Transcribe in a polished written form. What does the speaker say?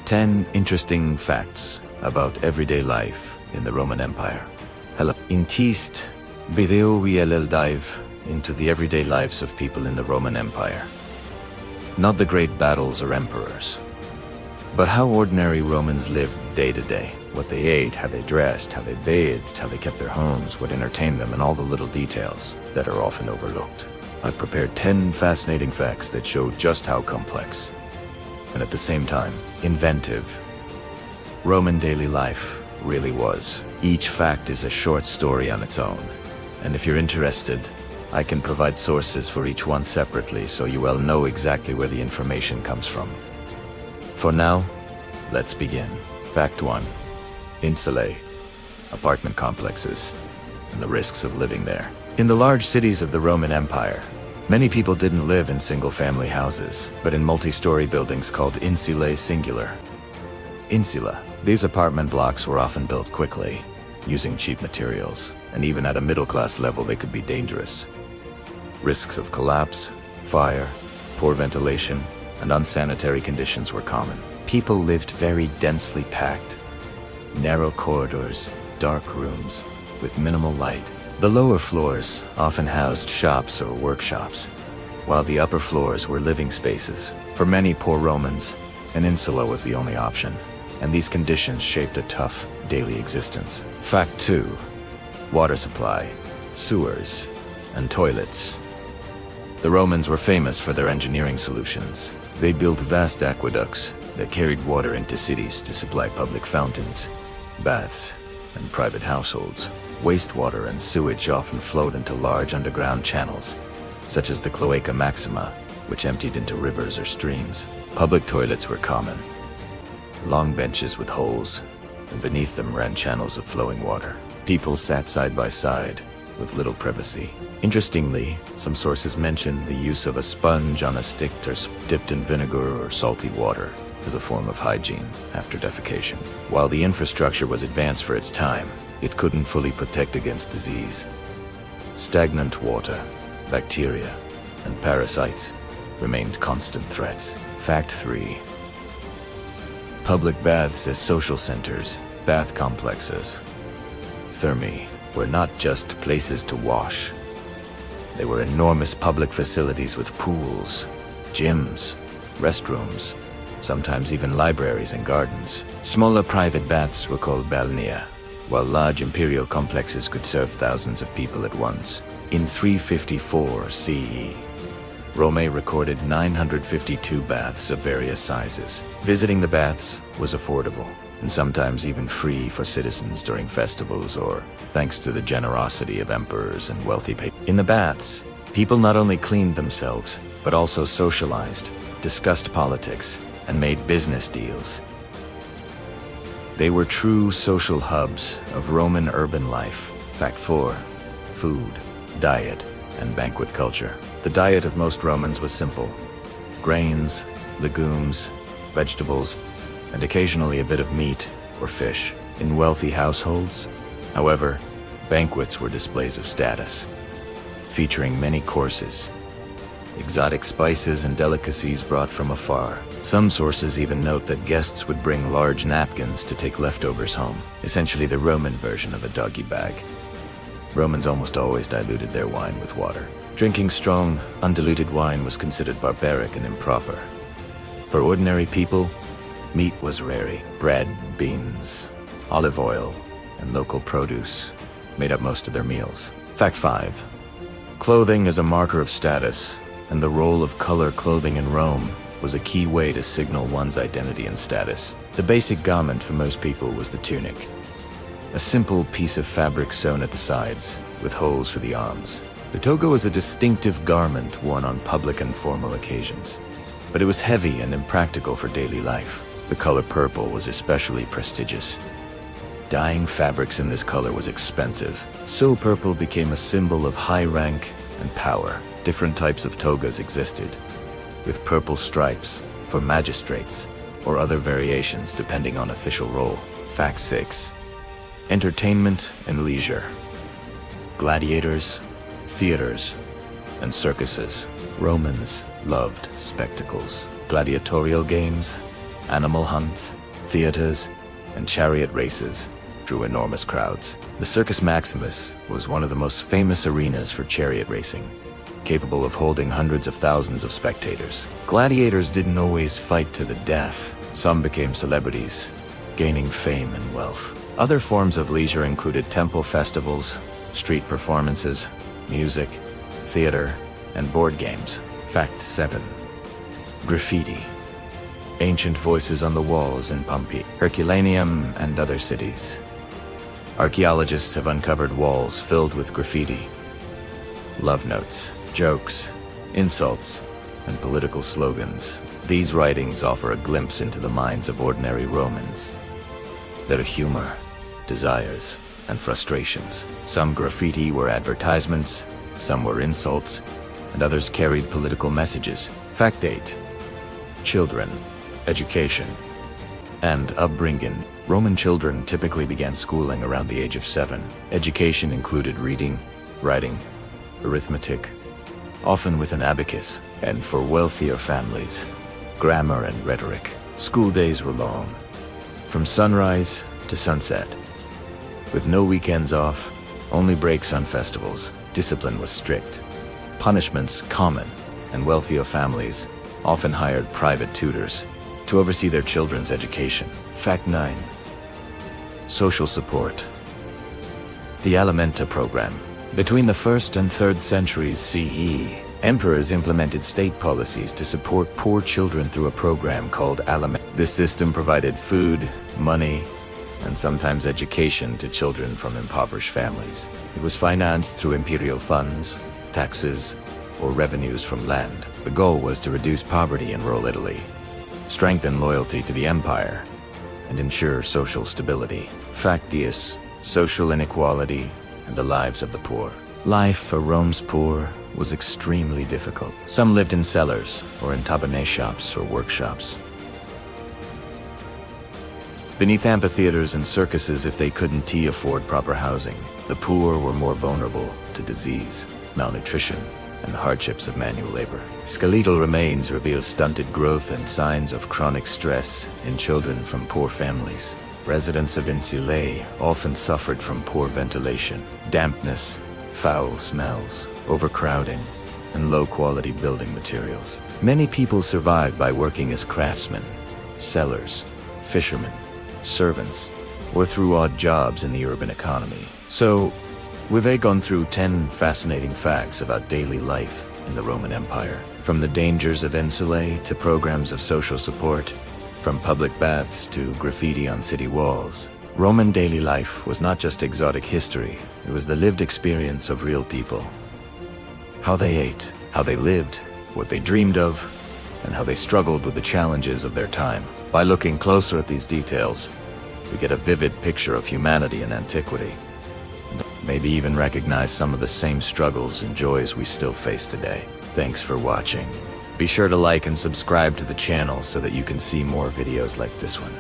10 interesting facts about everyday life in the Roman Empire. Hello. In this video we'll dive into the everyday lives of people in the Roman Empire. Not the great battles or emperors, but how ordinary Romans lived day to day. What they ate, how they dressed, how they bathed, how they kept their homes, what entertained them, and all the little details that are often overlooked. I've prepared 10 fascinating facts that show just how complex, and at the same time, inventive, Roman daily life really was. Each fact is a short story on its own, and if you're interested, I can provide sources for each one separately so you will know exactly where the information comes from. For now, let's begin. Fact 1. Insulae, apartment complexes, and the risks of living there. In the large cities of the Roman Empire, many people didn't live in single-family houses, but in multi-story buildings called insulae singular. Insula. These apartment blocks were often built quickly, using cheap materials, and even at a middle-class level they could be dangerous. Risks of collapse, fire, poor ventilation, and unsanitary conditions were common. People lived very densely packed. Narrow corridors, dark rooms, with minimal light. The lower floors often housed shops or workshops, while the upper floors were living spaces. For many poor Romans, an insula was the only option, and these conditions shaped a tough daily existence. Fact 2. Water supply, sewers, and toilets. The Romans were famous for their engineering solutions. They built vast aqueducts that carried water into cities to supply public fountains, baths, and private households. Wastewater and sewage often flowed into large underground channels, such as the Cloaca Maxima, which emptied into rivers or streams. Public toilets were common. Long benches with holes, and beneath them ran channels of flowing water. People sat side by side, with little privacy. Interestingly, some sources mention the use of a sponge on a stick dipped in vinegar or salty water as a form of hygiene after defecation. While the infrastructure was advanced for its time, it couldn't fully protect against disease. Stagnant water, bacteria, and parasites remained constant threats. Fact 3. Public baths as social centers, bath complexes. Thermae were not just places to wash. They were enormous public facilities with pools, gyms, restrooms, sometimes even libraries and gardens. Smaller private baths were called balnea, while large imperial complexes could serve thousands of people at once. In 354 CE, Rome recorded 952 baths of various sizes. Visiting the baths was affordable, and sometimes even free for citizens during festivals or thanks to the generosity of emperors and wealthy people. In the baths, people not only cleaned themselves, but also socialized, discussed politics, and made business deals. They were true social hubs of Roman urban life. Fact 4. Food, diet, and banquet culture. The diet of most Romans was simple: grains, legumes, vegetables, and occasionally a bit of meat or fish. In wealthy households, however, banquets were displays of status, featuring many courses, exotic spices and delicacies brought from afar. Some sources even note that guests would bring large napkins to take leftovers home, essentially the Roman version of a doggy bag. Romans almost always diluted their wine with water. Drinking strong, undiluted wine was considered barbaric and improper. For ordinary people, meat was rare. Bread, beans, olive oil, and local produce made up most of their meals. Fact 5. Clothing is a marker of status, and the role of color clothing in Rome was a key way to signal one's identity and status. The basic garment for most people was the tunic, a simple piece of fabric sewn at the sides, with holes for the arms. The toga was a distinctive garment worn on public and formal occasions, but it was heavy and impractical for daily life. The color purple was especially prestigious. Dyeing fabrics in this color was expensive, so purple became a symbol of high rank and power. Different types of togas existed, with purple stripes for magistrates or other variations depending on official role. Fact 6. Entertainment and leisure. Gladiators, theaters, and circuses. Romans loved spectacles. Gladiatorial games, animal hunts, theaters, and chariot races drew enormous crowds. The Circus Maximus was one of the most famous arenas for chariot racing, capable of holding hundreds of thousands of spectators. Gladiators didn't always fight to the death. Some became celebrities, gaining fame and wealth. Other forms of leisure included temple festivals, street performances, music, theater, and board games. Fact 7. Graffiti. Ancient voices on the walls in Pompeii, Herculaneum, and other cities. Archaeologists have uncovered walls filled with graffiti. Love notes, jokes, insults, and political slogans. These writings offer a glimpse into the minds of ordinary Romans. Their humor, desires, and frustrations. Some graffiti were advertisements, some were insults, and others carried political messages. Fact 8. Children, education, and upbringing. Roman children typically began schooling around the age of 7. Education included reading, writing, arithmetic, often with an abacus, and for wealthier families, grammar and rhetoric. School days were long, from sunrise to sunset, with no weekends off, only breaks on festivals. Discipline was strict, punishments common, and wealthier families often hired private tutors to oversee their children's education. Fact 9. Social support. The Alimenta program. Between the 1st and 3rd centuries CE, emperors implemented state policies to support poor children through a program called Alimenta. This system provided food, money, and sometimes education to children from impoverished families. It was financed through imperial funds, taxes, or revenues from land. The goal was to reduce poverty in rural Italy, strengthen loyalty to the empire, and ensure social stability. Factius, social inequality, and the lives of the poor. Life for Rome's poor was extremely difficult. Some lived in cellars or in tabernae shops or workshops, beneath amphitheaters and circuses if they couldn't afford proper housing. The poor were more vulnerable to disease, malnutrition, and the hardships of manual labor. Skeletal remains reveal stunted growth and signs of chronic stress in children from poor families. Residents of insulae often suffered from poor ventilation, dampness, foul smells, overcrowding, and low-quality building materials. Many people survived by working as craftsmen, sellers, fishermen, servants, or through odd jobs in the urban economy. So, we've gone through 10 fascinating facts about daily life in the Roman Empire. From the dangers of insulae to programs of social support, from public baths to graffiti on city walls. Roman daily life was not just exotic history, it was the lived experience of real people. How they ate, how they lived, what they dreamed of, and how they struggled with the challenges of their time. By looking closer at these details, we get a vivid picture of humanity in antiquity. Maybe even recognize some of the same struggles and joys we still face today. Thanks for watching. Be sure to like and subscribe to the channel so that you can see more videos like this one.